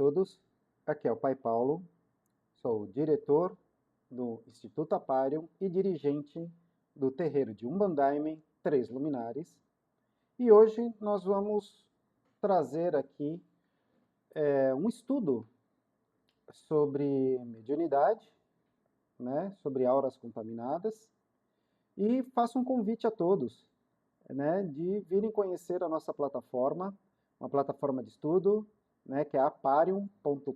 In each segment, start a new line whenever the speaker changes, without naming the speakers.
todos, aqui é o Pai Paulo, sou o diretor do Instituto Aparium e dirigente do terreiro de Umbandaime, Três Luminares. E hoje nós vamos trazer aqui um estudo sobre mediunidade, né, sobre auras contaminadas, e faço um convite a todos, né, de virem conhecer a nossa plataforma, uma plataforma de estudo, né, que é aparium.com.br,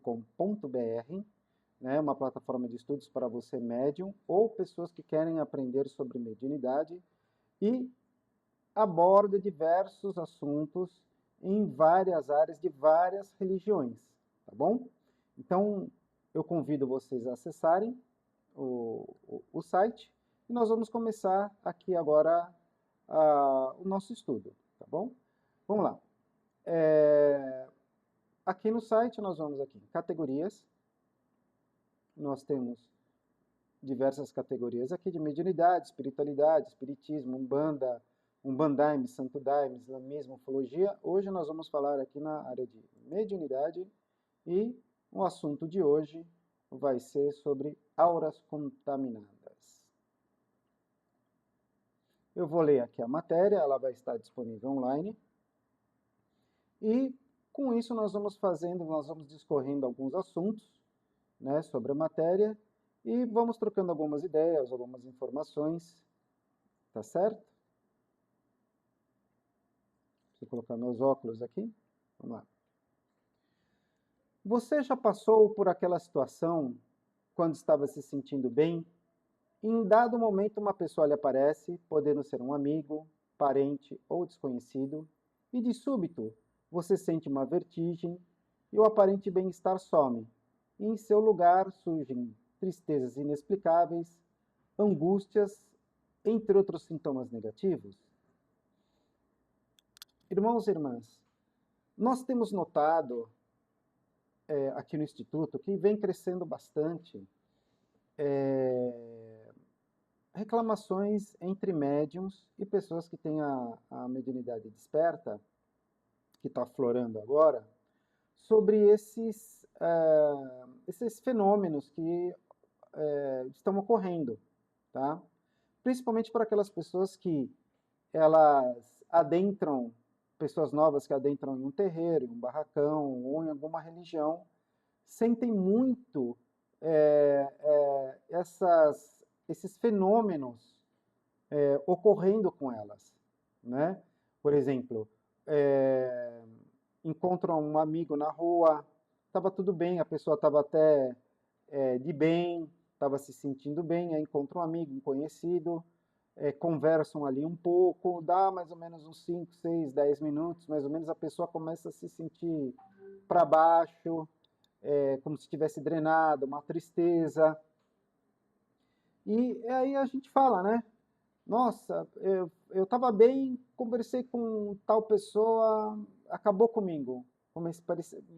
né, uma plataforma de estudos para você médium ou pessoas que querem aprender sobre mediunidade e aborda diversos assuntos em várias áreas de várias religiões, tá bom? Então, eu convido vocês a acessarem o site e nós vamos começar aqui agora o nosso estudo, tá bom? Vamos lá. Aqui no site nós vamos aqui em categorias, nós temos diversas categorias aqui de mediunidade, espiritualidade, espiritismo, umbanda, umbandaime, santo daime, islamismo, ufologia. Hoje nós vamos falar aqui na área de mediunidade e o assunto de hoje vai ser sobre auras contaminadas. Eu vou ler aqui a matéria, ela vai estar disponível online. E com isso nós vamos discorrendo alguns assuntos, né, sobre a matéria e vamos trocando algumas ideias, algumas informações, tá certo? Vou colocar meus óculos aqui, vamos lá. Você já passou por aquela situação quando estava se sentindo bem? E em dado momento uma pessoa lhe aparece, podendo ser um amigo, parente ou desconhecido, e de súbito você sente uma vertigem e o aparente bem-estar some, e em seu lugar surgem tristezas inexplicáveis, angústias, entre outros sintomas negativos? Irmãos e irmãs, nós temos notado aqui no Instituto que vem crescendo bastante reclamações entre médiums e pessoas que têm a mediunidade desperta, que está aflorando agora, sobre esses fenômenos que estão ocorrendo, tá? Principalmente para aquelas pessoas que elas adentram, pessoas novas que adentram em um terreiro, em um barracão ou em alguma religião, sentem muito esses fenômenos ocorrendo com elas, né? Por exemplo, encontram um amigo na rua, estava tudo bem, a pessoa estava até de bem, estava se sentindo bem, aí encontra um amigo, um conhecido, conversam ali um pouco, dá mais ou menos uns 5, 6, 10 minutos, mais ou menos, a pessoa começa a se sentir para baixo, como se estivesse drenada, uma tristeza. E aí a gente fala, né? Nossa, eu estava bem, conversei com tal pessoa, acabou comigo.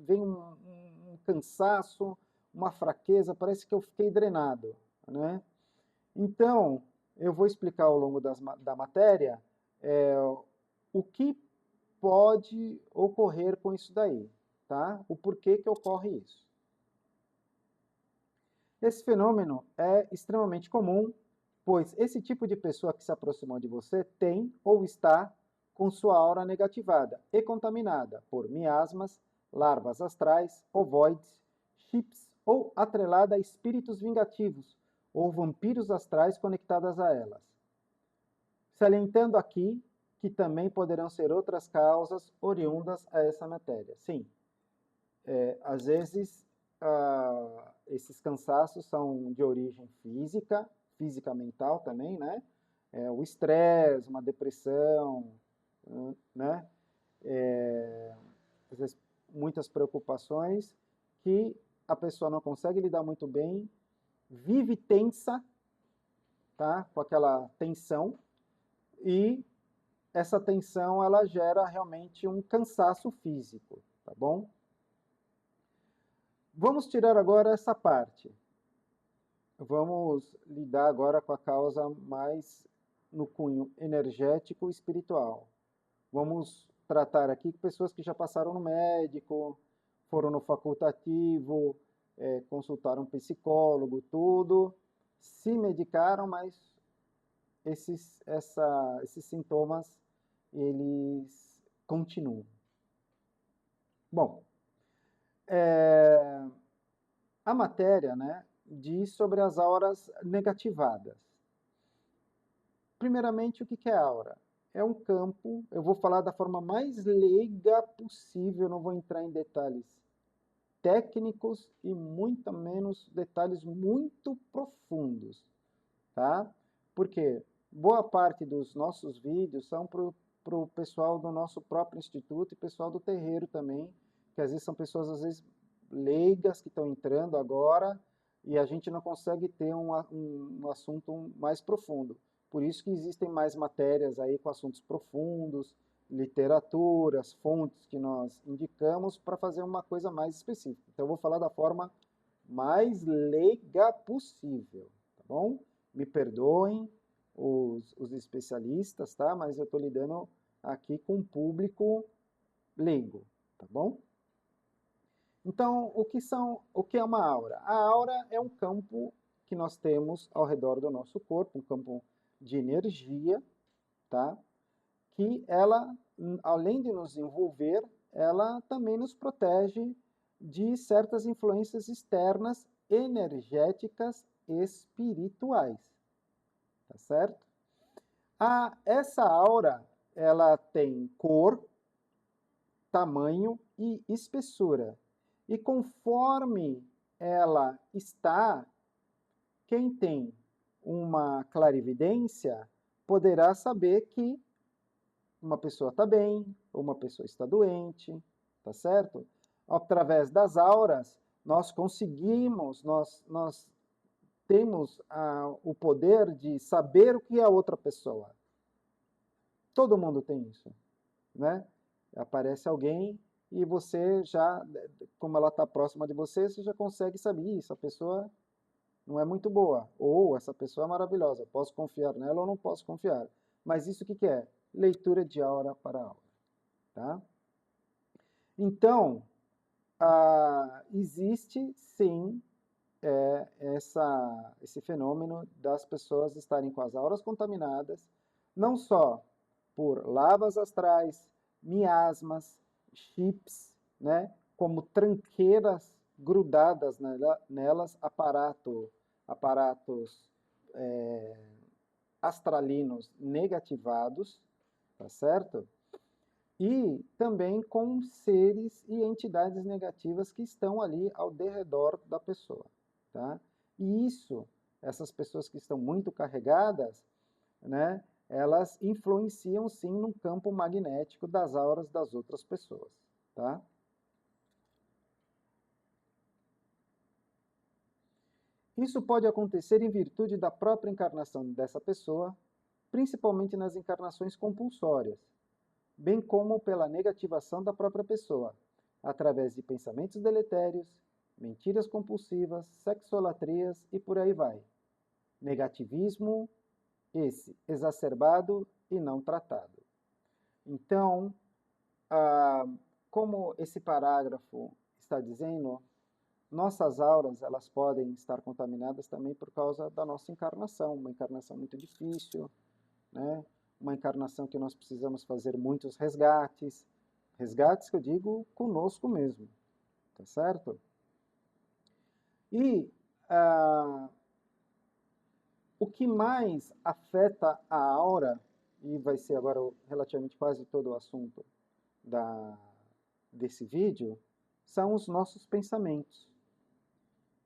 Vem um cansaço, uma fraqueza, parece que eu fiquei drenado, né? Então, eu vou explicar ao longo da matéria o que pode ocorrer com isso daí, tá? O porquê que ocorre isso. Esse fenômeno é extremamente comum, pois esse tipo de pessoa que se aproximou de você tem ou está com sua aura negativada e contaminada por miasmas, larvas astrais, ovoides, chips ou atrelada a espíritos vingativos ou vampiros astrais conectadas a elas. Salientando aqui que também poderão ser outras causas oriundas a essa matéria. Sim, às vezes esses cansaços são de origem física mental também, né? O estresse, uma depressão, né? Às vezes, muitas preocupações que a pessoa não consegue lidar muito bem, vive tensa, tá? Com aquela tensão, e essa tensão ela gera realmente um cansaço físico, tá bom? Vamos tirar agora essa parte. Vamos lidar agora com a causa mais no cunho energético e espiritual. Vamos tratar aqui com pessoas que já passaram no médico, foram no facultativo, consultaram um psicólogo, tudo, se medicaram, mas esses sintomas, eles continuam. Bom, a matéria, né, diz sobre as auras negativadas. Primeiramente, o que é aura? É um campo, eu vou falar da forma mais leiga possível, não vou entrar em detalhes técnicos e muito menos detalhes muito profundos, tá? Porque boa parte dos nossos vídeos são para o pessoal do nosso próprio instituto e pessoal do terreiro também, que às vezes são pessoas às vezes leigas que estão entrando agora e a gente não consegue ter um assunto mais profundo. Por isso que existem mais matérias aí com assuntos profundos, literaturas, fontes que nós indicamos para fazer uma coisa mais específica. Então eu vou falar da forma mais leiga possível, tá bom? Me perdoem os especialistas, tá? Mas eu estou lidando aqui com um público leigo, tá bom? Então, o que é uma aura? A aura é um campo que nós temos ao redor do nosso corpo, um campo de energia, tá? Que ela, além de nos envolver, ela também nos protege de certas influências externas, energéticas, espirituais, tá certo? Essa aura, ela tem cor, tamanho e espessura. E conforme ela está, quem tem uma clarividência poderá saber que uma pessoa está bem, ou uma pessoa está doente, tá certo? Através das auras, nós conseguimos, nós temos o poder de saber o que é a outra pessoa. Todo mundo tem isso, né? Aparece alguém e você já, como ela está próxima de você, você já consegue saber, isso, a pessoa não é muito boa, ou essa pessoa é maravilhosa, posso confiar nela ou não posso confiar. Mas isso o que é? Leitura de aura para aura, tá? Então, existe sim esse fenômeno das pessoas estarem com as auras contaminadas, não só por lavas astrais, miasmas, chips, né, como tranqueiras grudadas nelas, aparatos astralinos negativados, tá certo? E também com seres e entidades negativas que estão ali ao derredor da pessoa, tá? E essas pessoas que estão muito carregadas, né, elas influenciam sim no campo magnético das auras das outras pessoas, tá? Isso pode acontecer em virtude da própria encarnação dessa pessoa, principalmente nas encarnações compulsórias, bem como pela negativação da própria pessoa, através de pensamentos deletérios, mentiras compulsivas, sexolatrias e por aí vai. Negativismo, esse exacerbado e não tratado. Então, como esse parágrafo está dizendo, nossas auras elas podem estar contaminadas também por causa da nossa encarnação, uma encarnação muito difícil, né? Uma encarnação que nós precisamos fazer muitos resgates, resgates que eu digo conosco mesmo, tá certo? E o que mais afeta a aura, e vai ser agora relativamente quase todo o assunto desse vídeo, são os nossos pensamentos.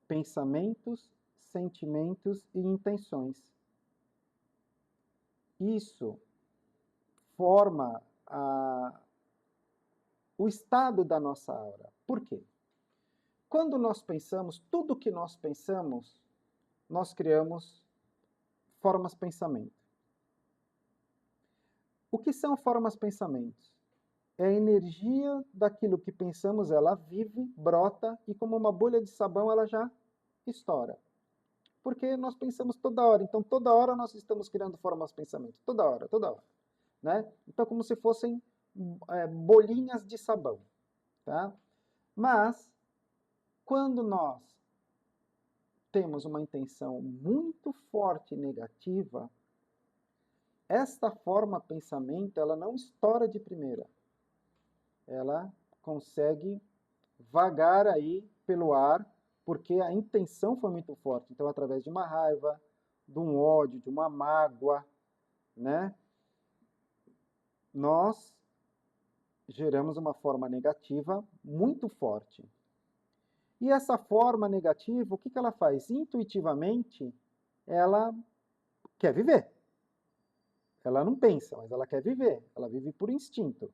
Pensamentos, sentimentos e intenções. Isso forma o estado da nossa aura. Por quê? Quando nós pensamos, tudo que nós pensamos, nós criamos formas pensamento. O que são formas pensamentos? É a energia daquilo que pensamos, ela vive, brota e como uma bolha de sabão ela já estoura. Porque nós pensamos toda hora, então toda hora nós estamos criando formas pensamento, toda hora, né? Então como se fossem bolinhas de sabão, tá? Mas, quando nós temos uma intenção muito forte e negativa, esta forma pensamento, ela não estoura de primeira. Ela consegue vagar aí pelo ar, porque a intenção foi muito forte. Então, através de uma raiva, de um ódio, de uma mágoa, né? Nós geramos uma forma negativa muito forte. E essa forma negativa, o que ela faz? Intuitivamente, ela quer viver. Ela não pensa, mas ela quer viver. Ela vive por instinto.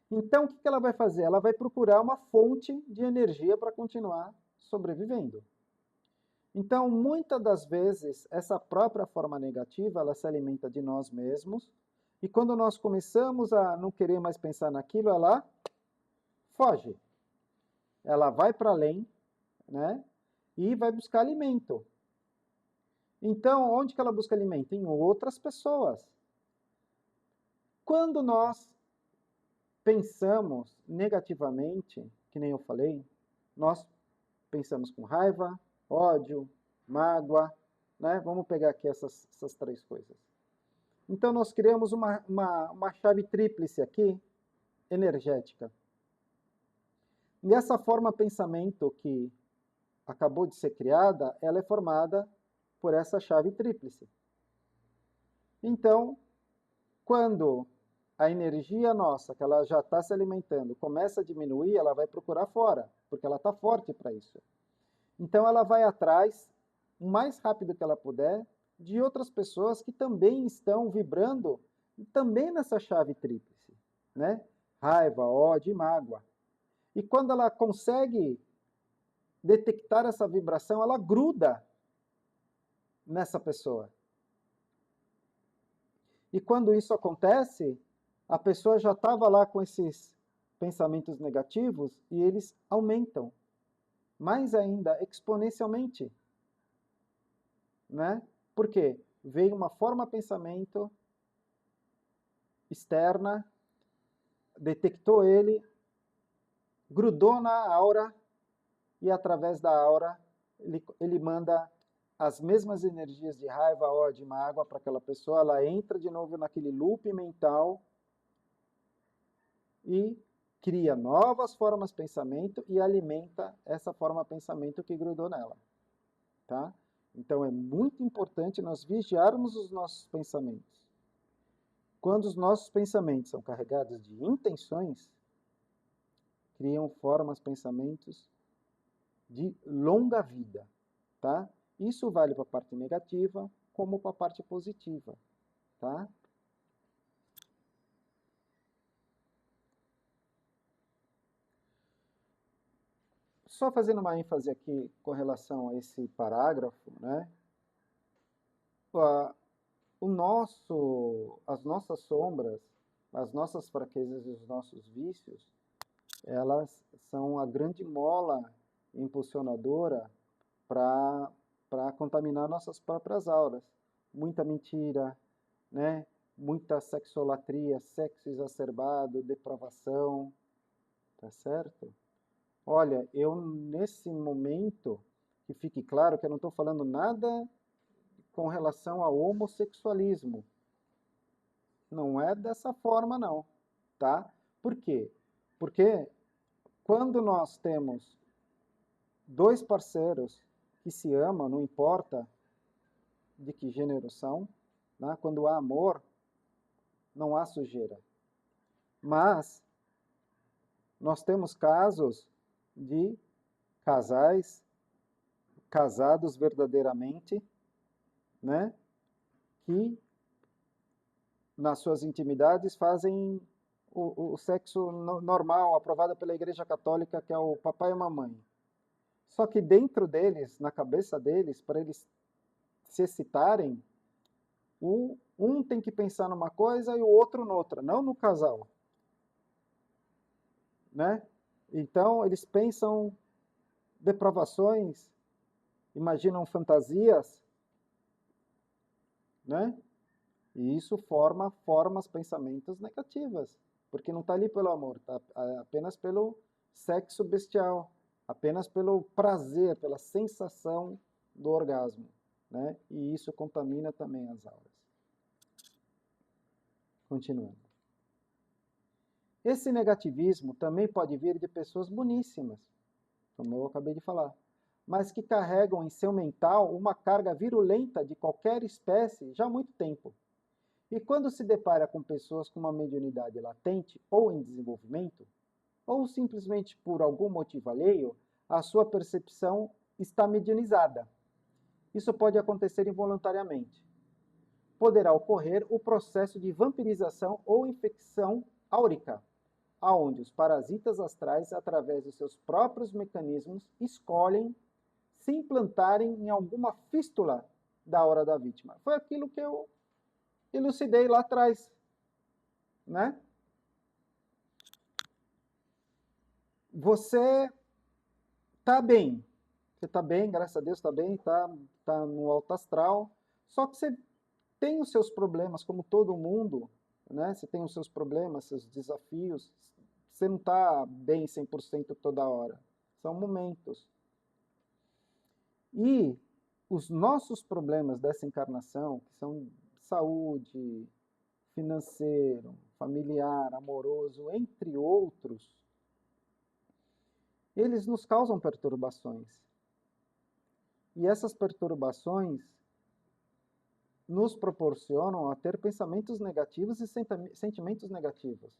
Então, o que ela vai fazer? Ela vai procurar uma fonte de energia para continuar sobrevivendo. Então, muitas das vezes, essa própria forma negativa, ela se alimenta de nós mesmos, e quando nós começamos a não querer mais pensar naquilo, ela foge. Ela vai para além, né? E vai buscar alimento. Então, onde que ela busca alimento? Em outras pessoas. Quando nós pensamos negativamente, que nem eu falei, nós pensamos com raiva, ódio, mágoa, né? Vamos pegar aqui essas três coisas. Então, nós criamos uma chave tríplice aqui, energética. E essa forma pensamento que acabou de ser criada, ela é formada por essa chave tríplice. Então, quando a energia nossa, que ela já está se alimentando, começa a diminuir, ela vai procurar fora, porque ela está forte para isso. Então, ela vai atrás, o mais rápido que ela puder, de outras pessoas que também estão vibrando, também nessa chave tríplice, né? Raiva, ódio e mágoa. E quando ela consegue detectar essa vibração, ela gruda nessa pessoa. E quando isso acontece, a pessoa já estava lá com esses pensamentos negativos e eles aumentam, mais ainda, exponencialmente. Né? Por quê? Veio uma forma de pensamento externa, detectou ele, grudou na aura e através da aura ele manda as mesmas energias de raiva, ódio e mágoa para aquela pessoa, ela entra de novo naquele loop mental e cria novas formas de pensamento e alimenta essa forma de pensamento que grudou nela. Tá? Então é muito importante nós vigiarmos os nossos pensamentos. Quando os nossos pensamentos são carregados de intenções, criam formas, pensamentos de longa vida, tá? Isso vale para a parte negativa como para a parte positiva, tá? Só fazendo uma ênfase aqui com relação a esse parágrafo, né? As nossas sombras, as nossas fraquezas e os nossos vícios, elas são a grande mola impulsionadora para contaminar nossas próprias auras. Muita mentira, né? Muita sexolatria, sexo exacerbado, depravação, tá certo? Olha, eu nesse momento, que fique claro que eu não estou falando nada com relação ao homossexualismo. Não é dessa forma, não, tá? Por quê? Porque quando nós temos dois parceiros que se amam, não importa de que gênero são, né? Quando há amor, não há sujeira. Mas nós temos casos de casais casados verdadeiramente, né? Que nas suas intimidades fazem o sexo normal, aprovado pela Igreja Católica, que é o papai e a mamãe. Só que dentro deles, na cabeça deles, para eles se excitarem, um tem que pensar numa coisa e o outro noutra, não no casal. Né? Então, eles pensam depravações, imaginam fantasias, né? E isso forma formas, pensamentos negativas, porque não está ali pelo amor, está apenas pelo sexo bestial, apenas pelo prazer, pela sensação do orgasmo, né? E isso contamina também as auras. Continuando. Esse negativismo também pode vir de pessoas boníssimas, como eu acabei de falar, mas que carregam em seu mental uma carga virulenta de qualquer espécie já há muito tempo. E quando se depara com pessoas com uma mediunidade latente ou em desenvolvimento, ou simplesmente por algum motivo alheio, a sua percepção está medianizada. Isso pode acontecer involuntariamente. Poderá ocorrer o processo de vampirização ou infecção áurica, aonde os parasitas astrais, através dos seus próprios mecanismos, escolhem se implantarem em alguma fístula da aura da vítima. Foi aquilo que eu elucidei lá atrás, né? Você está bem, graças a Deus está bem, tá no alto astral, só que você tem os seus problemas, como todo mundo, né? Você tem os seus problemas, seus desafios, você não está bem 100% toda hora, são momentos. E os nossos problemas dessa encarnação, que são saúde, financeiro, familiar, amoroso, entre outros, eles nos causam perturbações. E essas perturbações nos proporcionam a ter pensamentos negativos e sentimentos negativos,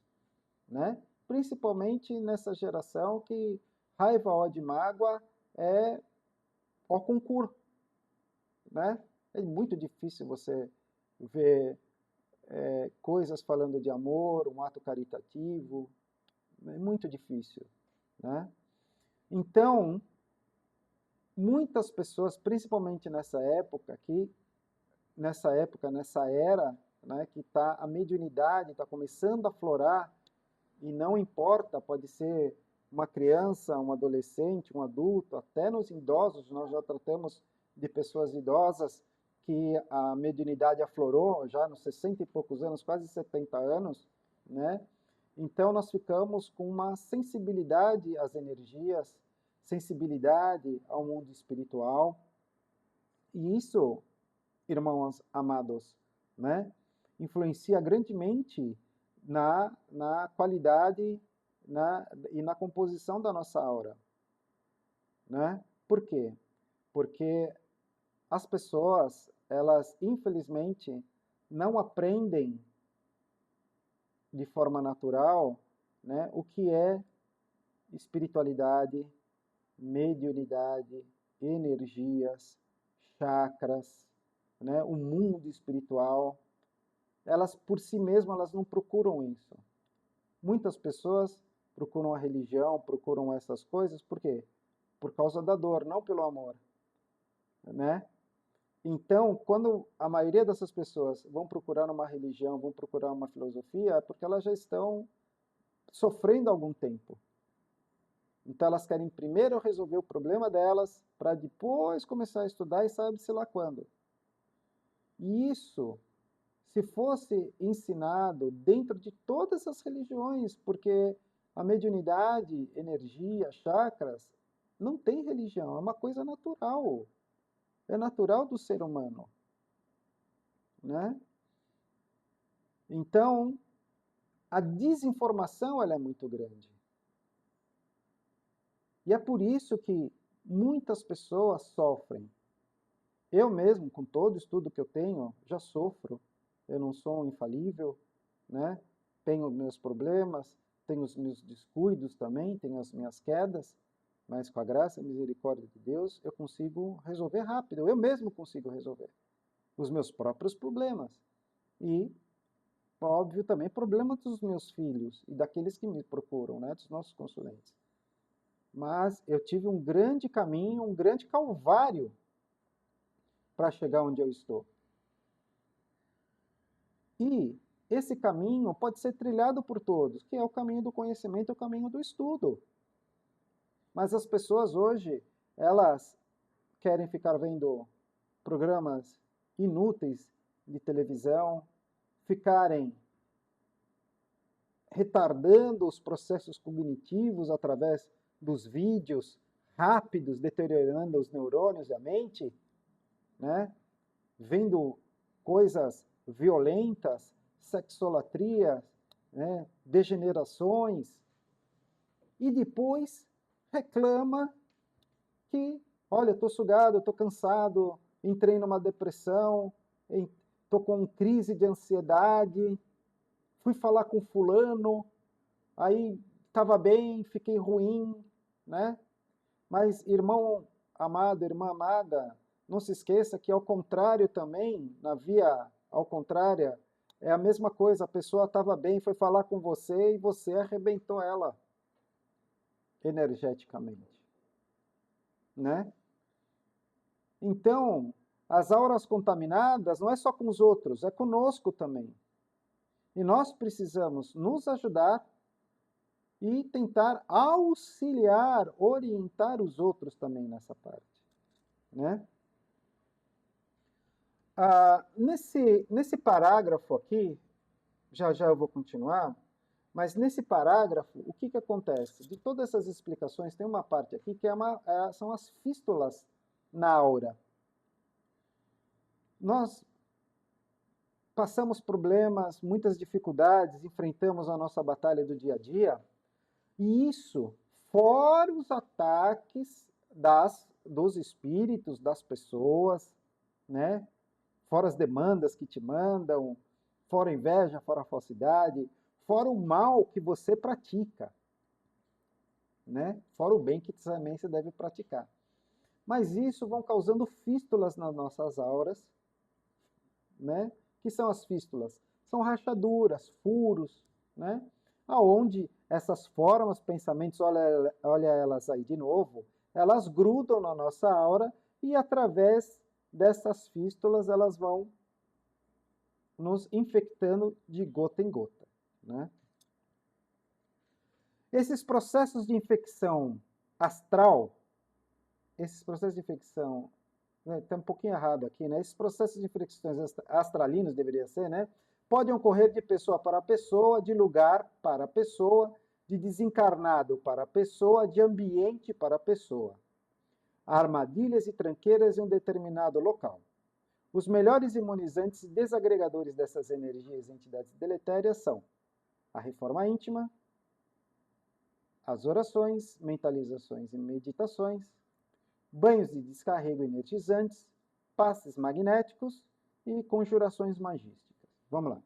né? Principalmente nessa geração que raiva, ódio e mágoa é ao concurso, né? É muito difícil você ver coisas falando de amor, um ato caritativo, é muito difícil, né? Então, muitas pessoas, principalmente nessa era, né, que a mediunidade está começando a florar, e não importa, pode ser uma criança, um adolescente, um adulto, até nos idosos, nós já tratamos de pessoas idosas que a mediunidade aflorou já nos 60 e poucos anos, quase 70 anos, né? Então nós ficamos com uma sensibilidade às energias, sensibilidade ao mundo espiritual, e isso, irmãos amados, né, influencia grandemente na qualidade e na composição da nossa aura, né? Por quê? Porque as pessoas, elas infelizmente não aprendem de forma natural, né, o que é espiritualidade, mediunidade, energias, chakras, né, o mundo espiritual. Elas por si mesmas elas não procuram isso. Muitas pessoas procuram a religião, procuram essas coisas, por quê? Por causa da dor, não pelo amor, né? Então, quando a maioria dessas pessoas vão procurar uma religião, vão procurar uma filosofia, é porque elas já estão sofrendo há algum tempo. Então, elas querem primeiro resolver o problema delas, para depois começar a estudar e sabe-se lá quando. E isso, se fosse ensinado dentro de todas as religiões, porque a mediunidade, energia, chakras, não tem religião, é uma coisa natural. É natural do ser humano, né? Então, a desinformação ela é muito grande. E é por isso que muitas pessoas sofrem. Eu mesmo, com todo o estudo que eu tenho, já sofro. Eu não sou infalível, né? Tenho meus problemas, tenho os meus descuidos também, tenho as minhas quedas, mas com a graça e a misericórdia de Deus, eu consigo resolver rápido. Eu mesmo consigo resolver os meus próprios problemas. E, óbvio, também problemas dos meus filhos e daqueles que me procuram, né? Dos nossos consulentes. Mas eu tive um grande caminho, um grande calvário para chegar onde eu estou. E esse caminho pode ser trilhado por todos, que é o caminho do conhecimento, o caminho do estudo. Mas as pessoas hoje, elas querem ficar vendo programas inúteis de televisão, ficarem retardando os processos cognitivos através dos vídeos rápidos, deteriorando os neurônios e a mente, né? Vendo coisas violentas, sexolatria, né? Degenerações, e depois reclama que, olha, estou sugado, estou cansado, entrei numa depressão, estou com crise de ansiedade, fui falar com fulano, aí estava bem, fiquei ruim, né? Mas, irmão amado, irmã amada, não se esqueça que, ao contrário também, na via ao contrária, é a mesma coisa, a pessoa estava bem, foi falar com você e você arrebentou ela energeticamente, né? Então, as auras contaminadas não é só com os outros, é conosco também. E nós precisamos nos ajudar e tentar auxiliar, orientar os outros também nessa parte, né? Nesse parágrafo aqui, já eu vou continuar, mas nesse parágrafo, o que acontece? De todas essas explicações, tem uma parte aqui que são as fístulas na aura. Nós passamos problemas, muitas dificuldades, enfrentamos a nossa batalha do dia a dia, e isso, fora os ataques dos espíritos, das pessoas, né? Fora as demandas que te mandam, fora a inveja, fora a falsidade, fora o mal que você pratica, né? Fora o bem que também você deve praticar. Mas isso vão causando fístulas nas nossas auras, né? Que são as fístulas? São rachaduras, furos, né? Aonde essas formas, pensamentos, olha elas aí de novo, elas grudam na nossa aura e através dessas fístulas elas vão nos infectando de gota em gota, né? Esses processos de infecção astral, esses processos de infecção, está um pouquinho errado aqui, né? Esses processos de infecções astralinos, deveria ser, né? Podem ocorrer de pessoa para pessoa, de lugar para pessoa, de desencarnado para pessoa, de ambiente para pessoa. Há armadilhas e tranqueiras em um determinado local. Os melhores imunizantes e desagregadores dessas energias e entidades deletérias são a reforma íntima, as orações, mentalizações e meditações, banhos de descarrego energizantes, passes magnéticos e conjurações magísticas. Vamos lá.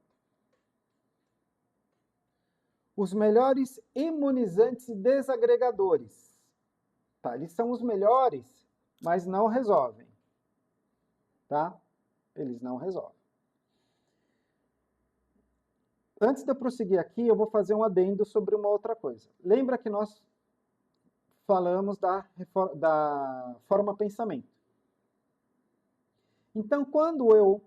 Os melhores imunizantes e desagregadores. Tá, eles são os melhores, mas não resolvem. Tá? Eles não resolvem. Antes de eu prosseguir aqui, eu vou fazer um adendo sobre uma outra coisa. Lembra que nós falamos da forma pensamento. Então, quando eu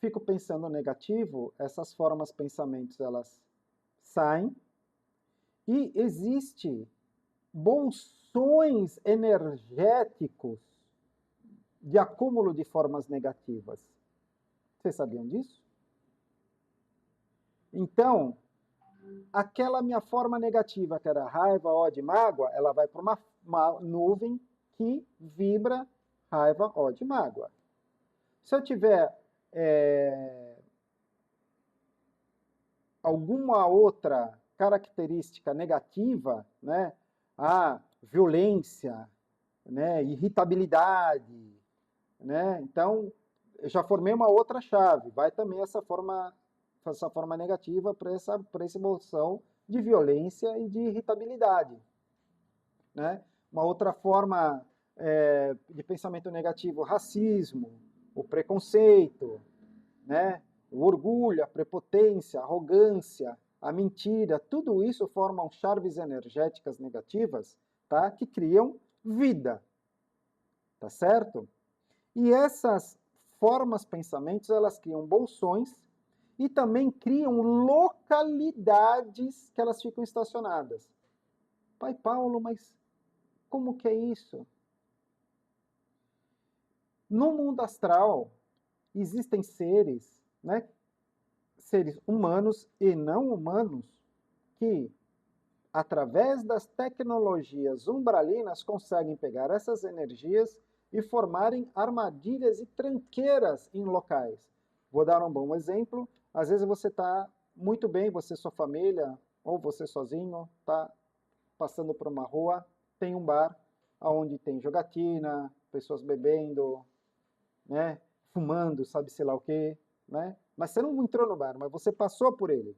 fico pensando negativo, essas formas pensamentos, elas saem, e existe bolsões energéticos de acúmulo de formas negativas. Vocês sabiam disso? Então, aquela minha forma negativa, que era raiva, ódio e mágoa, ela vai para uma nuvem que vibra raiva, ódio e mágoa. Se eu tiver alguma outra característica negativa, né? Violência, né? Irritabilidade, né? Então, eu já formei uma outra chave. Vai também essa forma negativa para essa emoção de violência e de irritabilidade, né? Uma outra forma de pensamento negativo, racismo, o preconceito, né? O orgulho, a prepotência, a arrogância, a mentira, tudo isso formam chaves energéticas negativas, tá? Que criam vida, tá certo? E essas formas, pensamentos, elas criam bolsões e também criam localidades que elas ficam estacionadas. Pai Paulo, mas como que é isso? No mundo astral, existem seres, né? seres humanos e não humanos que, através das tecnologias umbralinas, conseguem pegar essas energias e formarem armadilhas e tranqueiras em locais. Vou dar um bom exemplo. Às vezes você está muito bem, você e sua família, ou você sozinho, está passando por uma rua, tem um bar onde tem jogatina, pessoas bebendo, né, fumando, sabe-se lá o quê, né? Mas você não entrou no bar, mas você passou por ele.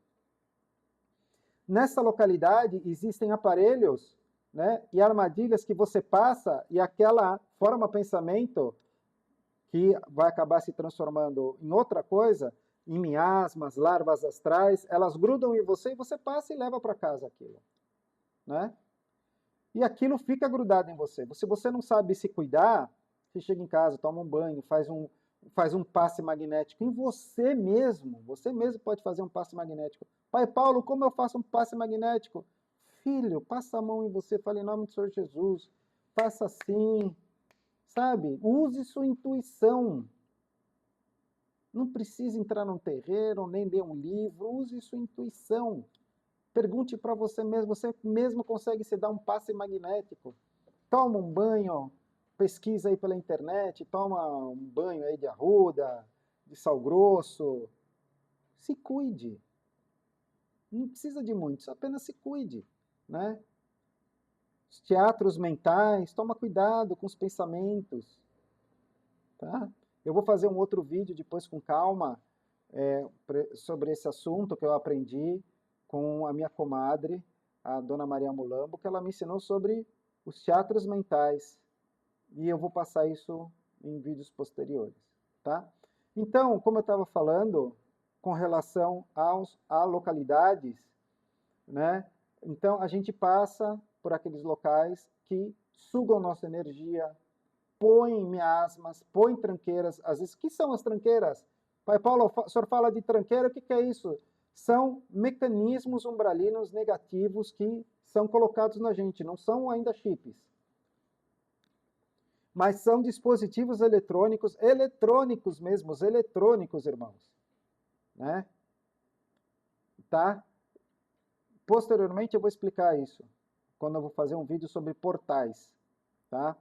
Nessa localidade existem aparelhos, né, e armadilhas que você passa e aquela forma pensamento que vai acabar se transformando em outra coisa, em miasmas, larvas astrais, elas grudam em você e você passa e leva para casa aquilo, né? E aquilo fica grudado em você. Se você não sabe se cuidar, você chega em casa, toma um banho, faz um passe magnético em você mesmo. Você mesmo pode fazer um passe magnético. Pai Paulo, como eu faço um passe magnético? Filho, passa a mão em você, fala em nome do Senhor Jesus. Faça assim, sabe? Use sua intuição. Não precisa entrar num terreiro, nem ler um livro. Use sua intuição. Pergunte para você mesmo consegue se dar um passe magnético. Toma um banho, pesquisa aí pela internet, toma um banho aí de arruda, de sal grosso. Se cuide. Não precisa de muito, só apenas se cuide, né? Os teatros mentais, toma cuidado com os pensamentos, tá? Eu vou fazer um outro vídeo depois com calma sobre esse assunto que eu aprendi com a minha comadre, a Dona Maria Mulambo, que ela me ensinou sobre os teatros mentais. E eu vou passar isso em vídeos posteriores, tá? Então, como eu estava falando, com relação a localidades, né? Então, a gente passa por aqueles locais que sugam nossa energia, põem miasmas, põem tranqueiras. Às vezes, o que são as tranqueiras? Pai Paulo, o senhor fala de tranqueira, o que é isso? São mecanismos umbralinos negativos que são colocados na gente, não são ainda chips. Mas são dispositivos eletrônicos, eletrônicos mesmo, eletrônicos, irmãos. Né? Tá? Posteriormente eu vou explicar isso, quando eu vou fazer um vídeo sobre portais. Tá?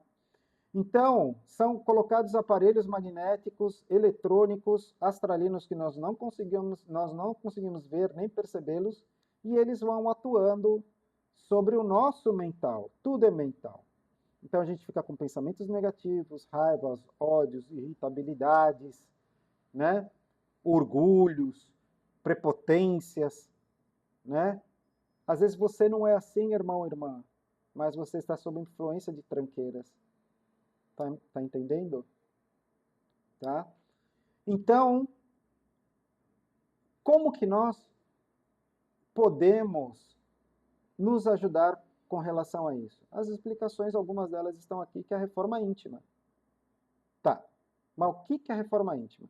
Então, são colocados aparelhos magnéticos, eletrônicos, astralinos que nós não conseguimos ver nem percebê-los, e eles vão atuando sobre o nosso mental. Tudo é mental. Então a gente fica com pensamentos negativos, raivas, ódios, irritabilidades, né? Orgulhos, prepotências, né? Às vezes você não é assim, irmão, irmã, mas você está sob influência de tranqueiras. Tá entendendo? Tá? Então, como que nós podemos nos ajudar com relação a isso? As explicações, algumas delas estão aqui, que é a reforma íntima. Tá, mas o que é a reforma íntima?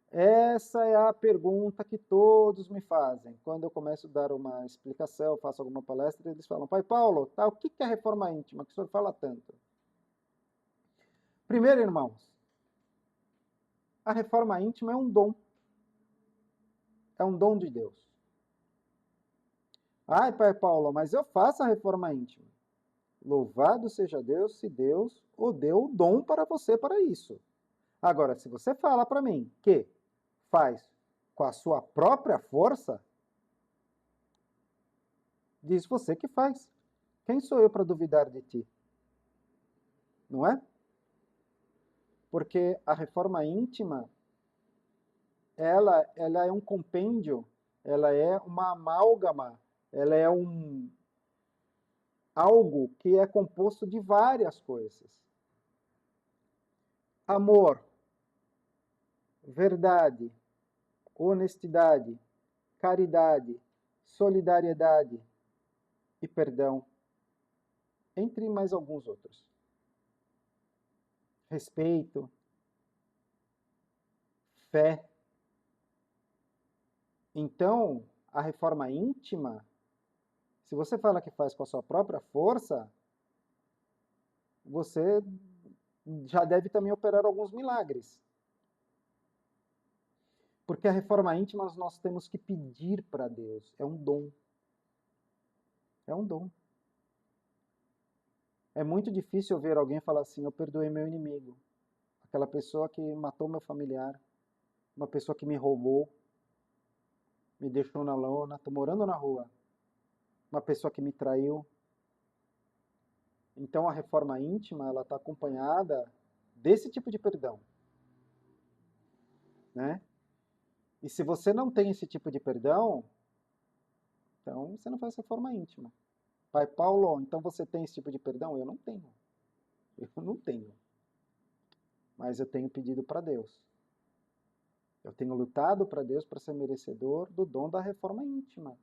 Essa é a pergunta que todos me fazem. Quando eu começo a dar uma explicação, faço alguma palestra, eles falam, Pai Paulo, tá, o que é a reforma íntima, que o senhor fala tanto? Primeiro, irmãos, a reforma íntima é um dom. É um dom de Deus. Ai, Pai Paulo, mas eu faço a reforma íntima. Louvado seja Deus se Deus o deu o dom para você para isso. Agora, se você fala para mim que faz com a sua própria força, diz você que faz. Quem sou eu para duvidar de ti? Não é? Porque a reforma íntima, ela é um compêndio, ela é uma amálgama, ela é algo que é composto de várias coisas. Amor, verdade, honestidade, caridade, solidariedade e perdão, entre mais alguns outros. Respeito, fé. Então, a reforma íntima, se você fala que faz com a sua própria força, você já deve também operar alguns milagres. Porque a reforma íntima nós temos que pedir para Deus. É um dom. É um dom. É muito difícil ver alguém falar assim, eu perdoei meu inimigo. Aquela pessoa que matou meu familiar, uma pessoa que me roubou, me deixou na lona, estou morando na rua. Uma pessoa que me traiu. Então a reforma íntima, ela está acompanhada desse tipo de perdão, né? E se você não tem esse tipo de perdão, então você não faz reforma íntima. Pai Paulo, então você tem esse tipo de perdão? Eu não tenho. Eu não tenho. Mas eu tenho pedido para Deus. Eu tenho lutado para Deus para ser merecedor do dom da reforma íntima.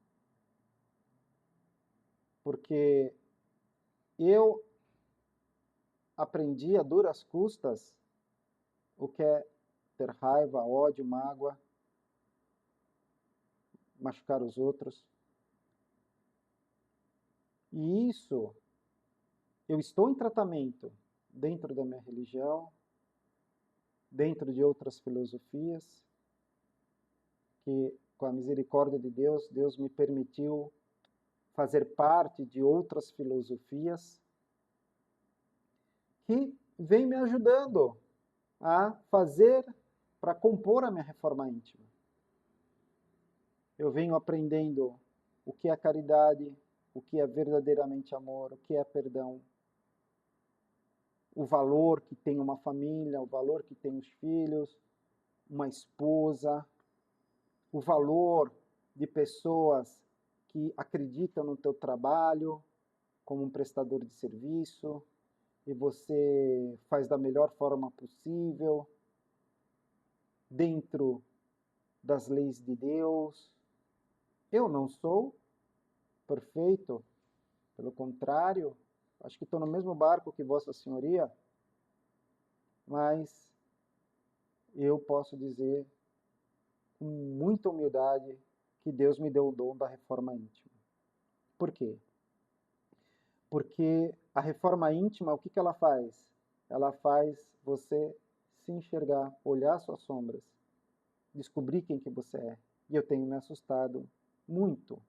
Porque eu aprendi a duras custas o que é ter raiva, ódio, mágoa, machucar os outros. E isso, eu estou em tratamento dentro da minha religião, dentro de outras filosofias, que com a misericórdia de Deus, Deus me permitiu fazer parte de outras filosofias que vem me ajudando a fazer, para compor a minha reforma íntima. Eu venho aprendendo o que é caridade, o que é verdadeiramente amor, o que é perdão, o valor que tem uma família, o valor que tem os filhos, uma esposa, o valor de pessoas que acreditam no teu trabalho como um prestador de serviço e você faz da melhor forma possível dentro das leis de Deus. Eu não sou perfeito, pelo contrário, acho que estou no mesmo barco que Vossa Senhoria, mas eu posso dizer com muita humildade que Deus me deu o dom da reforma íntima. Por quê? Porque a reforma íntima, o que ela faz? Ela faz você se enxergar, olhar suas sombras, descobrir quem que você é. E eu tenho me assustado muito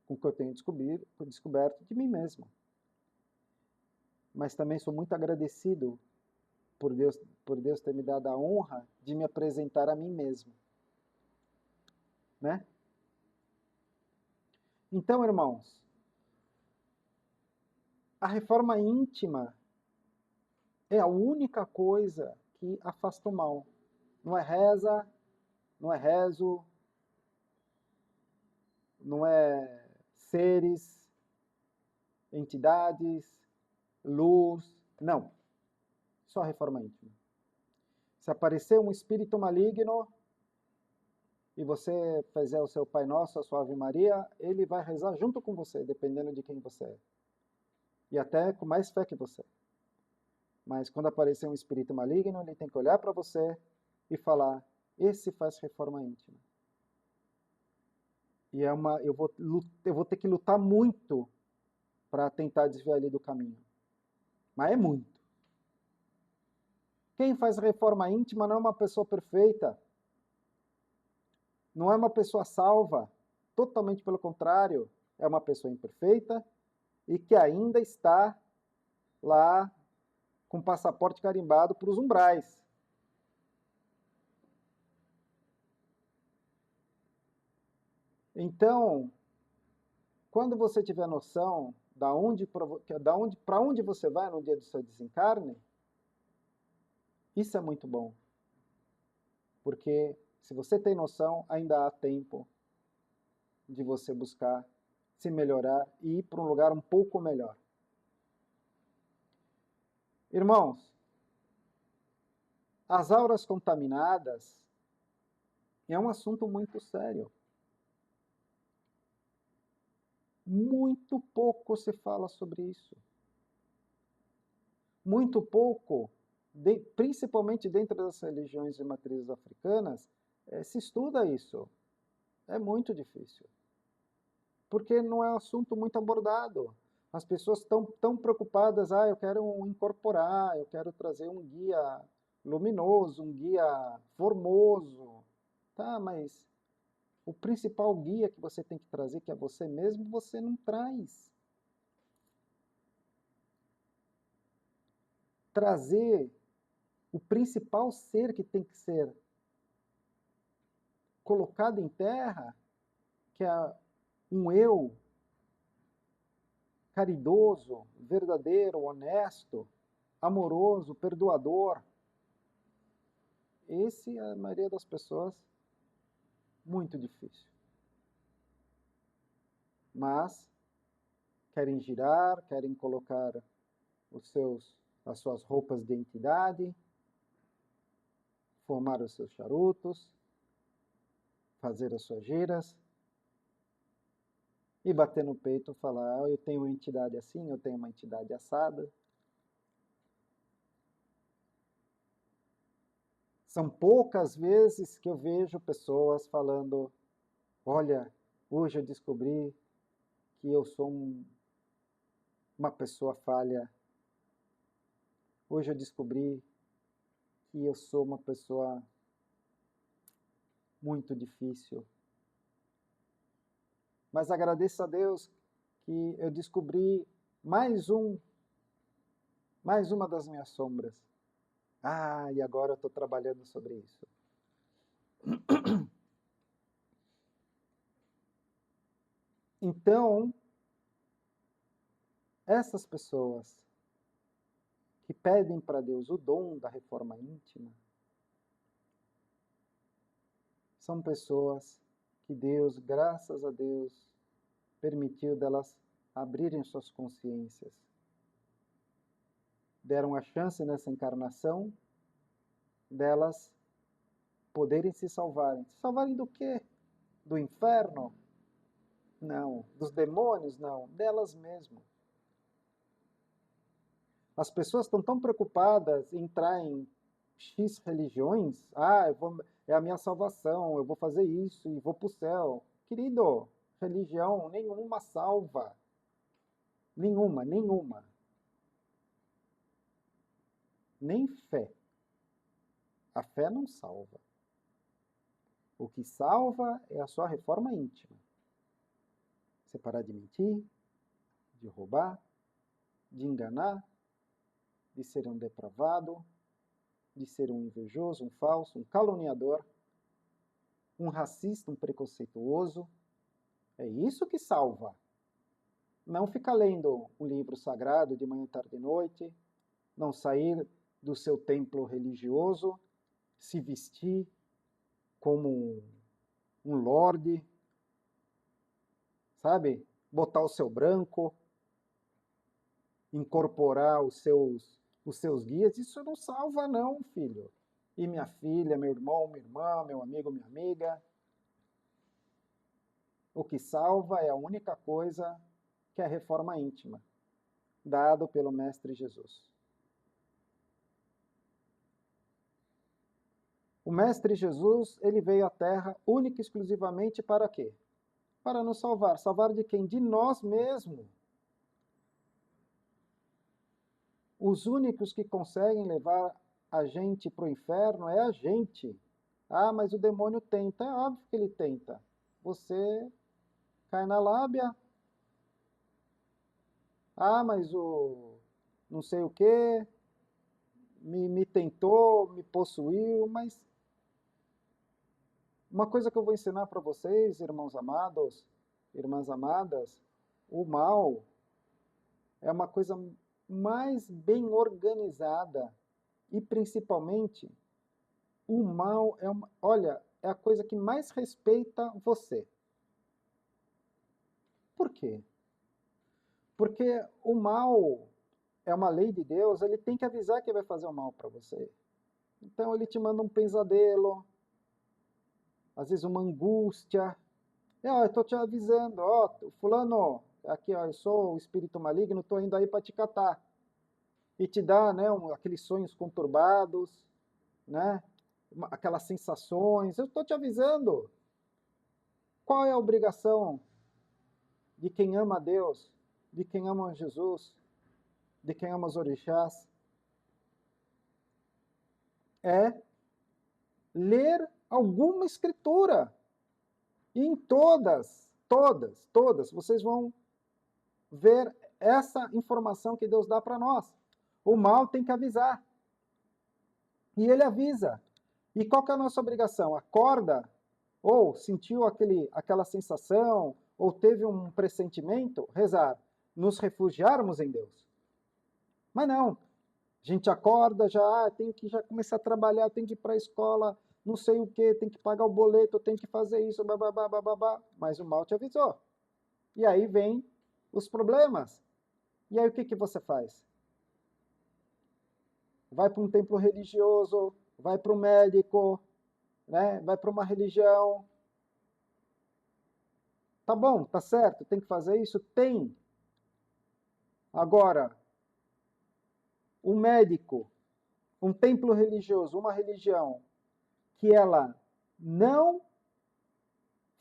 com o que eu tenho descoberto de mim mesmo. Mas também sou muito agradecido por Deus ter me dado a honra de me apresentar a mim mesmo. Né? Então, irmãos, a reforma íntima é a única coisa que afasta o mal. Não é reza, não é rezo, não é seres, entidades, luz, não. Só a reforma íntima. Se aparecer um espírito maligno e você fizer o seu Pai Nosso, a sua Ave Maria, ele vai rezar junto com você, dependendo de quem você é. E até com mais fé que você. Mas quando aparecer um espírito maligno, ele tem que olhar para você e falar, esse faz reforma íntima. E eu vou ter que lutar muito para tentar desviar ele do caminho. Mas é muito. Quem faz reforma íntima não é uma pessoa perfeita. Não é uma pessoa salva. Totalmente pelo contrário. É uma pessoa imperfeita e que ainda está lá com passaporte carimbado para os umbrais. Então, quando você tiver noção para onde você vai no dia do seu desencarne, isso é muito bom. Porque se você tem noção, ainda há tempo de você buscar se melhorar e ir para um lugar um pouco melhor. Irmãos, as auras contaminadas é um assunto muito sério. Muito pouco se fala sobre isso. Muito pouco, principalmente dentro das religiões de matrizes africanas, se estuda isso. É muito difícil. Porque não é um assunto muito abordado. As pessoas estão tão preocupadas, eu quero incorporar, eu quero trazer um guia luminoso, um guia formoso. Tá, mas o principal guia que você tem que trazer, que é você mesmo, você não traz. Trazer o principal ser que tem que ser colocado em terra, que é um eu caridoso, verdadeiro, honesto, amoroso, perdoador. Esse, a maioria das pessoas, muito difícil. Mas querem girar, querem colocar as suas roupas de entidade, formar os seus charutos, fazer as suas giras e bater no peito e falar, eu tenho uma entidade assim, eu tenho uma entidade assada. São poucas vezes que eu vejo pessoas falando, olha, hoje eu descobri que eu sou uma pessoa falha. Hoje eu descobri que eu sou uma pessoa muito difícil. Mas agradeço a Deus que eu descobri mais uma das minhas sombras. Ah, e agora eu estou trabalhando sobre isso. Então, essas pessoas que pedem para Deus o dom da reforma íntima, são pessoas que Deus, graças a Deus, permitiu delas abrirem suas consciências. Deram a chance nessa encarnação delas poderem se salvarem. Se salvarem do quê? Do inferno? Não. Dos demônios? Não. Delas mesmas. As pessoas estão tão preocupadas em entrar em X religiões. Ah, é a minha salvação, eu vou fazer isso e vou para o céu. Querido, religião nenhuma salva. Nenhuma. Nem fé. A fé não salva. O que salva é a sua reforma íntima. Você parar de mentir, de roubar, de enganar, de ser um depravado, de ser um invejoso, um falso, um caluniador, um racista, um preconceituoso. É isso que salva. Não ficar lendo um livro sagrado de manhã, tarde e noite, não sair do seu templo religioso, se vestir como um lorde, sabe? Botar o seu branco, incorporar os seus guias, isso não salva não, filho. E minha filha, meu irmão, minha irmã, meu amigo, minha amiga. O que salva é a única coisa que é a reforma íntima, dado pelo Mestre Jesus. O Mestre Jesus, ele veio à Terra única e exclusivamente para quê? Para nos salvar. Salvar de quem? De nós mesmos. Os únicos que conseguem levar a gente para o inferno é a gente. Ah, mas o demônio tenta. É óbvio que ele tenta. Você cai na lábia. Ah, mas o não sei o que me tentou, me possuiu, mas uma coisa que eu vou ensinar para vocês, irmãos amados, irmãs amadas, o mal é uma coisa mais bem organizada e principalmente o mal olha, é a coisa que mais respeita você. Por quê? Porque o mal é uma lei de Deus, ele tem que avisar que vai fazer o mal para você. Então ele te manda um pesadelo, às vezes uma angústia. Eu estou te avisando, ó, fulano, aqui ó, eu sou o espírito maligno, estou indo aí para te catar. E te dá, né, aqueles sonhos conturbados, né, aquelas sensações. Eu estou te avisando. Qual é a obrigação de quem ama a Deus, de quem ama Jesus, de quem ama os orixás? É ler alguma escritura. E em todas, vocês vão ver essa informação que Deus dá para nós. O mal tem que avisar. E ele avisa. E qual que é a nossa obrigação? Acorda, ou sentiu aquela sensação, ou teve um pressentimento, rezar, nos refugiarmos em Deus. Mas não, a gente acorda já, tem que já começar a trabalhar, tem que ir para a escola, não sei o que, tem que pagar o boleto, tem que fazer isso, babá, mas o mal te avisou. E aí vem os problemas. E aí o que você faz? Vai para um templo religioso, vai para um médico, né? Vai para uma religião. Tá bom, tá certo, tem que fazer isso? Tem. Agora, um médico, um templo religioso, uma religião, que ela não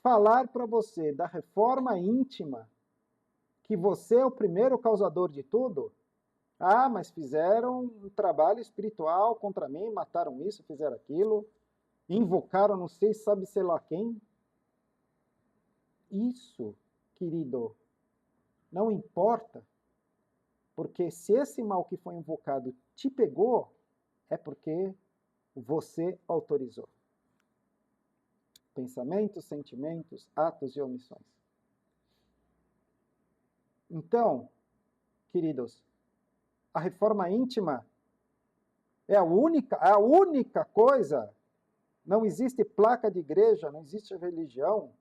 falar para você da reforma íntima, que você é o primeiro causador de tudo, ah, mas fizeram um trabalho espiritual contra mim, mataram isso, fizeram aquilo, invocaram não sei, sabe sei lá quem. Isso, querido, não importa, porque se esse mal que foi invocado te pegou, é porque você autorizou. Pensamentos, sentimentos, atos e omissões. Então, queridos, a reforma íntima é a única coisa. Não existe placa de igreja, não existe religião,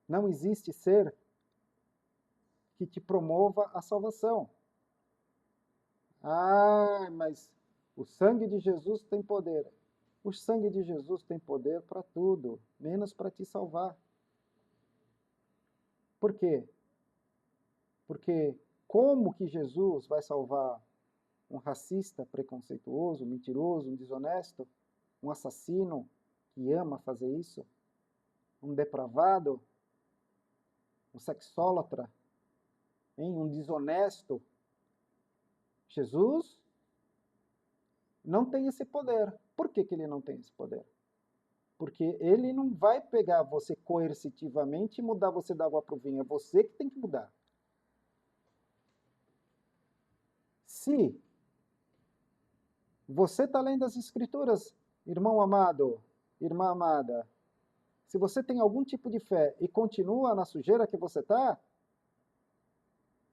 não existe ser que te promova a salvação. Ah, mas o sangue de Jesus tem poder. O sangue de Jesus tem poder para tudo, menos para te salvar. Por quê? Porque como que Jesus vai salvar um racista, preconceituoso, mentiroso, um desonesto, um assassino que ama fazer isso, um depravado, um sexólatra, um desonesto? Jesus não tem esse poder. Por que ele não tem esse poder? Porque ele não vai pegar você coercitivamente e mudar você da água para o vinho. É você que tem que mudar. Se você está lendo as Escrituras, irmão amado, irmã amada, se você tem algum tipo de fé e continua na sujeira que você está,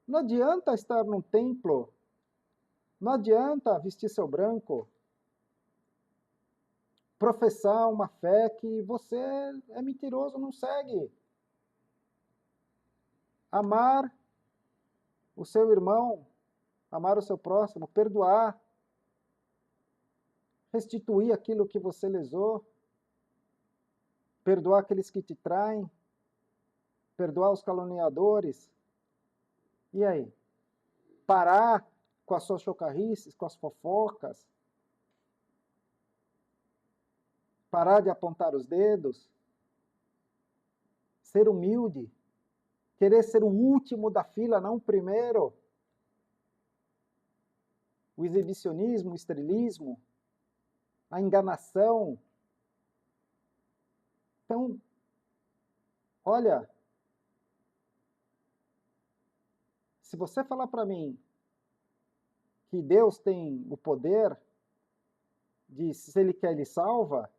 não adianta estar num templo, não adianta vestir seu branco, professar uma fé que você é mentiroso, não segue. Amar o seu irmão, amar o seu próximo, perdoar, restituir aquilo que você lesou, perdoar aqueles que te traem, perdoar os caluniadores. E aí? Parar com as suas chocarrices, com as fofocas, parar de apontar os dedos, ser humilde, querer ser o último da fila, não o primeiro. O exibicionismo, o estrelismo, a enganação. Então, olha, se você falar para mim que Deus tem o poder de, se Ele quer, Ele salva,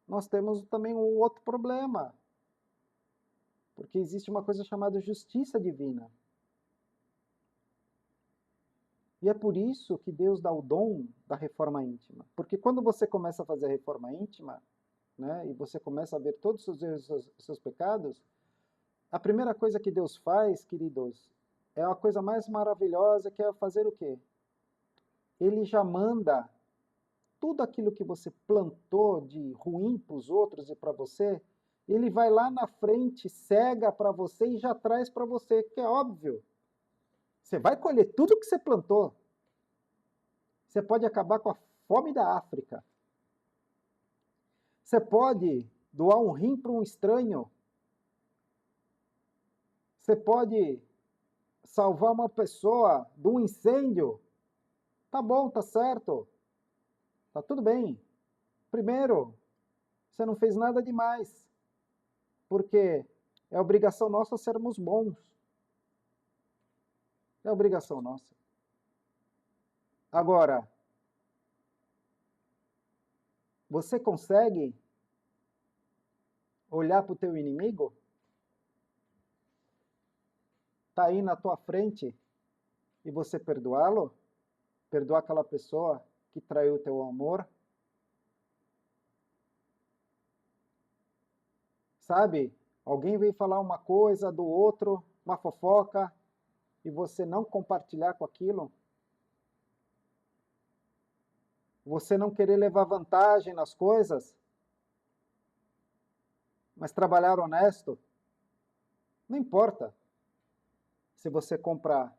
nós temos também um outro problema. Porque existe uma coisa chamada justiça divina. E é por isso que Deus dá o dom da reforma íntima. Porque quando você começa a fazer a reforma íntima, né, e você começa a ver todos os seus pecados, a primeira coisa que Deus faz, queridos, é a coisa mais maravilhosa, que é fazer o quê? Ele já manda tudo aquilo que você plantou de ruim para os outros e para você, ele vai lá na frente, cega para você e já traz para você, que é óbvio. Você vai colher tudo que você plantou. Você pode acabar com a fome da África. Você pode doar um rim para um estranho. Você pode salvar uma pessoa de um incêndio. Tá bom, tá certo. Tá tudo bem. Primeiro, você não fez nada demais, porque é obrigação nossa sermos bons. É obrigação nossa. Agora, você consegue olhar para o teu inimigo? Está aí na tua frente e você perdoá-lo? Perdoar aquela pessoa que traiu o teu amor? Sabe? Alguém veio falar uma coisa do outro, uma fofoca, e você não compartilhar com aquilo? Você não querer levar vantagem nas coisas, mas trabalhar honesto? Não importa se você comprar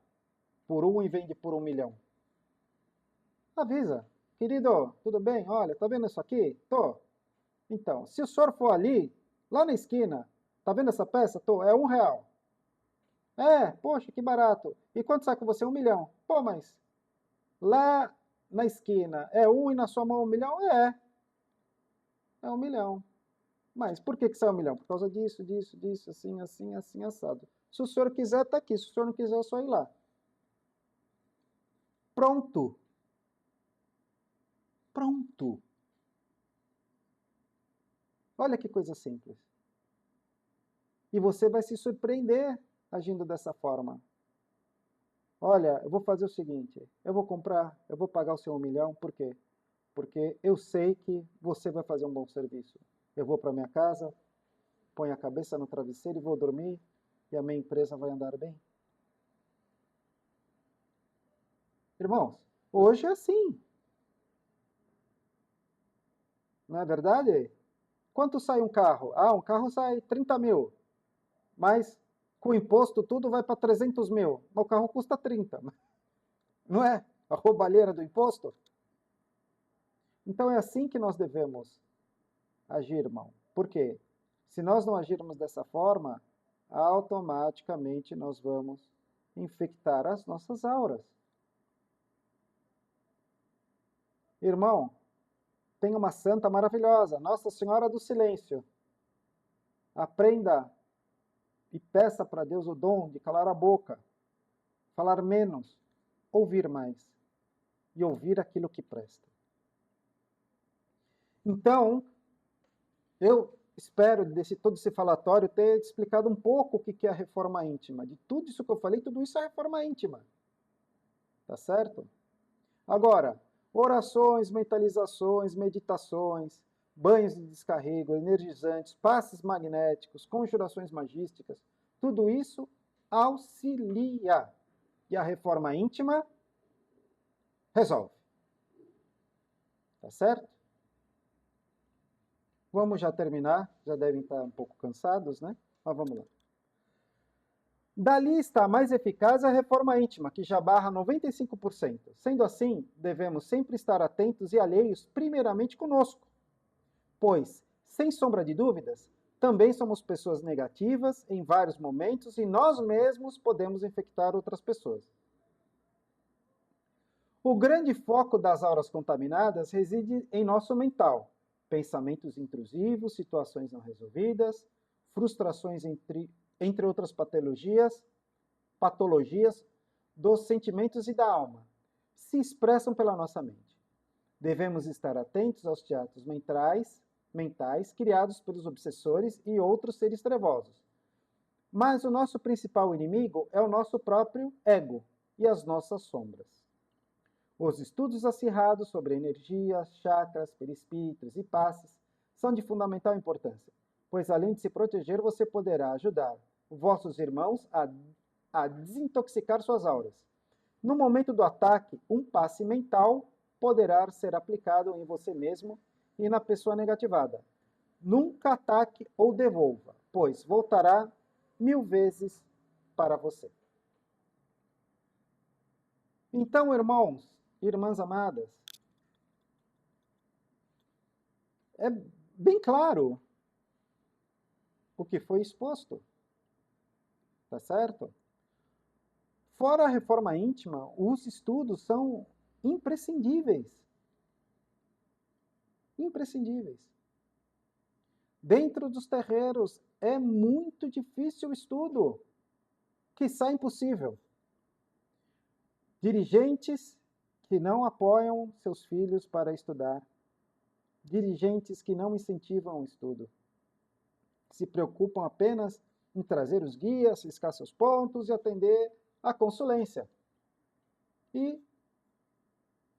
por 1 e vende por 1 milhão. Avisa. Querido, tudo bem? Olha, tá vendo isso aqui? Tô. Então, se o senhor for ali, lá na esquina, tá vendo essa peça? Tô, é R$ 1. É, poxa, que barato. E quanto sai com você? 1 milhão. Pô, mas lá na esquina é 1 e na sua mão 1 milhão? É 1 milhão. Mas por que sai 1 milhão? Por causa disso, disso, disso, assim, assim, assim, assado. Se o senhor quiser, tá aqui. Se o senhor não quiser, é só ir lá. Pronto. Pronto. Olha que coisa simples. E você vai se surpreender agindo dessa forma. Olha, eu vou fazer o seguinte, eu vou comprar, eu vou pagar o seu 1 milhão, por quê? Porque eu sei que você vai fazer um bom serviço. Eu vou para minha casa, ponho a cabeça no travesseiro e vou dormir, e a minha empresa vai andar bem. Irmãos, hoje é assim. Não é verdade? Quanto sai um carro? Ah, um carro sai 30 mil, mas com imposto tudo vai para 300 mil. Mas o carro custa 30, não é? A roubalheira do imposto? Então é assim que nós devemos agir, irmão. Por quê? Se nós não agirmos dessa forma, automaticamente nós vamos infectar as nossas auras. Irmão, tem uma santa maravilhosa, Nossa Senhora do Silêncio. Aprenda e peça para Deus o dom de calar a boca, falar menos, ouvir mais e ouvir aquilo que presta. Então, eu espero, desse todo esse falatório, ter explicado um pouco o que é a reforma íntima. De tudo isso que eu falei, tudo isso é reforma íntima. Tá certo? Agora, orações, mentalizações, meditações, banhos de descarrego, energizantes, passes magnéticos, conjurações magísticas, tudo isso auxilia. E a reforma íntima resolve. Tá certo? Vamos já terminar, já devem estar um pouco cansados, né? Mas vamos lá. Dali está mais eficaz a reforma íntima, que já barra 95%. Sendo assim, devemos sempre estar atentos e alheios primeiramente conosco, pois, sem sombra de dúvidas, também somos pessoas negativas em vários momentos e nós mesmos podemos infectar outras pessoas. O grande foco das auras contaminadas reside em nosso mental. Pensamentos intrusivos, situações não resolvidas, frustrações entre outras patologias dos sentimentos e da alma, se expressam pela nossa mente. Devemos estar atentos aos teatros mentais criados pelos obsessores e outros seres trevosos. Mas o nosso principal inimigo é o nosso próprio ego e as nossas sombras. Os estudos acirrados sobre energias, chakras, perispíritos e passes são de fundamental importância, pois além de se proteger, você poderá ajudar vossos irmãos a desintoxicar suas auras. No momento do ataque, um passe mental poderá ser aplicado em você mesmo e na pessoa negativada. Nunca ataque ou devolva, pois voltará 1000 vezes para você. Então, irmãos, irmãs amadas, é bem claro o que foi exposto, tá certo? Fora a reforma íntima, os estudos são imprescindíveis. imprescindíveis. Dentro dos terreiros é muito difícil o estudo, quiçá impossível. Dirigentes que não apoiam seus filhos para estudar, dirigentes que não incentivam o estudo, se preocupam apenas em trazer os guias, riscar seus pontos e atender à consulência. E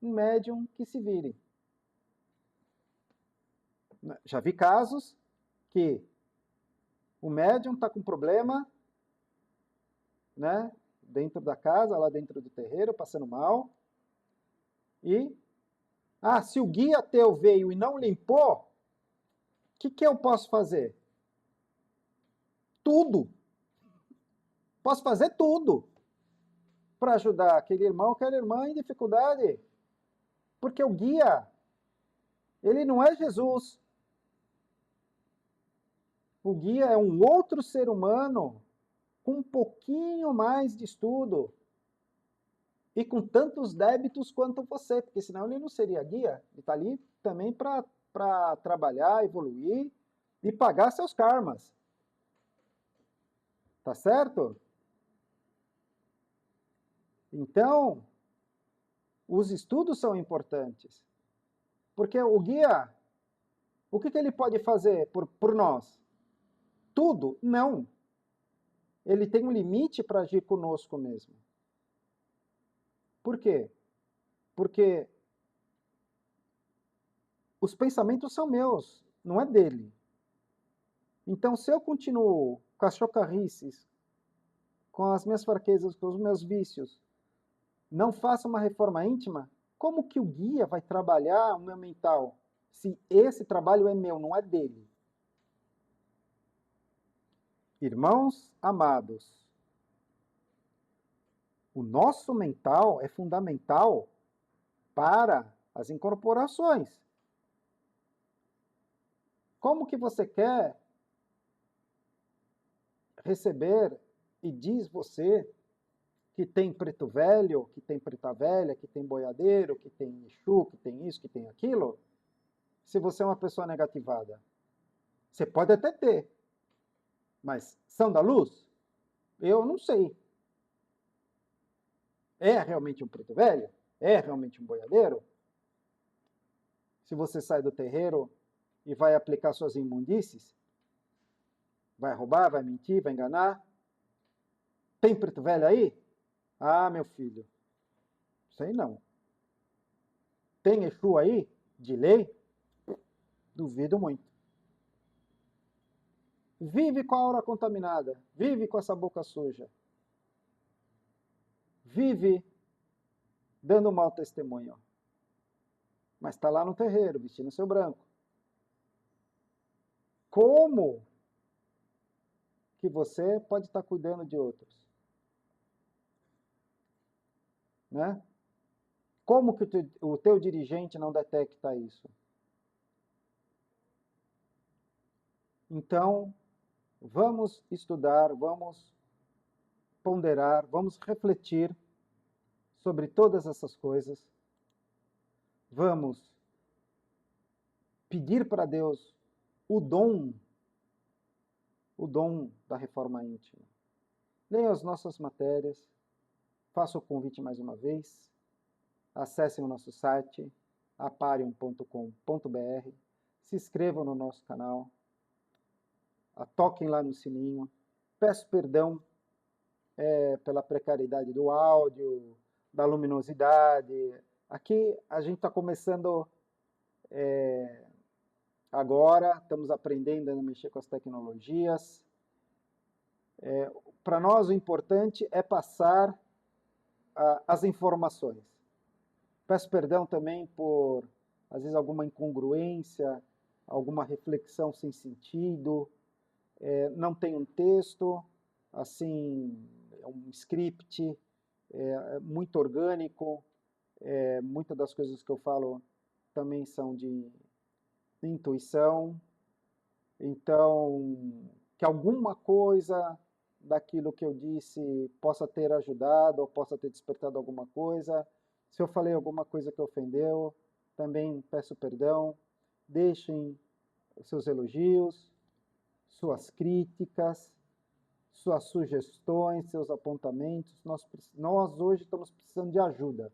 um médium que se vire. Já vi casos que o médium está com problema, né, dentro da casa, lá dentro do terreiro, passando mal, e, se o guia teu veio e não limpou, o que eu posso fazer? Tudo. Posso fazer tudo para ajudar aquele irmão, aquela irmã em dificuldade. Porque o guia, ele não é Jesus. O guia é um outro ser humano com um pouquinho mais de estudo e com tantos débitos quanto você, porque senão ele não seria guia. Ele está ali também para trabalhar, evoluir e pagar seus karmas. Tá certo? Então, os estudos são importantes. Porque o guia, o que ele pode fazer por nós? Tudo? Não. Ele tem um limite para agir conosco mesmo. Por quê? Porque os pensamentos são meus, não é dele. Então, se eu continuo com as chocarrices, com as minhas fraquezas, com os meus vícios, não faço uma reforma íntima, como que o guia vai trabalhar o meu mental? Se esse trabalho é meu, não é dele. Irmãos amados, o nosso mental é fundamental para as incorporações. Como que você quer receber e diz você que tem preto velho, que tem preta velha, que tem boiadeiro, que tem Exu, que tem isso, que tem aquilo, se você é uma pessoa negativada? Você pode até ter, mas são da luz? Eu não sei. É realmente um preto velho? É realmente um boiadeiro? Se você sai do terreiro e vai aplicar suas imundícies, vai roubar, vai mentir, vai enganar? Tem preto velho aí? Ah, meu filho, sei não. Tem Exu aí? De lei? Duvido muito. Vive com a aura contaminada, vive com essa boca suja, vive dando mau testemunho, mas está lá no terreiro, vestindo seu branco. Como que você pode estar cuidando de outros? Né? Como que o teu dirigente não detecta isso? Então, vamos estudar, vamos ponderar, vamos refletir sobre todas essas coisas. Vamos pedir para Deus o dom da reforma íntima. Leiam as nossas matérias, faço o convite mais uma vez, acessem o nosso site, aparium.com.br, se inscrevam no nosso canal, toquem lá no sininho, peço perdão pela precariedade do áudio, da luminosidade. Aqui a gente está começando agora, estamos aprendendo a mexer com as tecnologias. Para nós o importante é passar as informações. Peço perdão também por, às vezes, alguma incongruência, alguma reflexão sem sentido. Não tem um texto, assim, é um script muito orgânico. Muitas das coisas que eu falo também são de intuição. Então, que alguma coisa daquilo que eu disse possa ter ajudado ou possa ter despertado alguma coisa. Se eu falei alguma coisa que ofendeu, também peço perdão. deixem seus elogios, suas críticas, suas sugestões, seus apontamentos. Nós hoje estamos precisando de ajuda.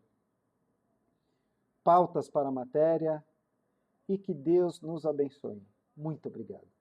Pautas para a matéria e que Deus nos abençoe. Muito obrigado.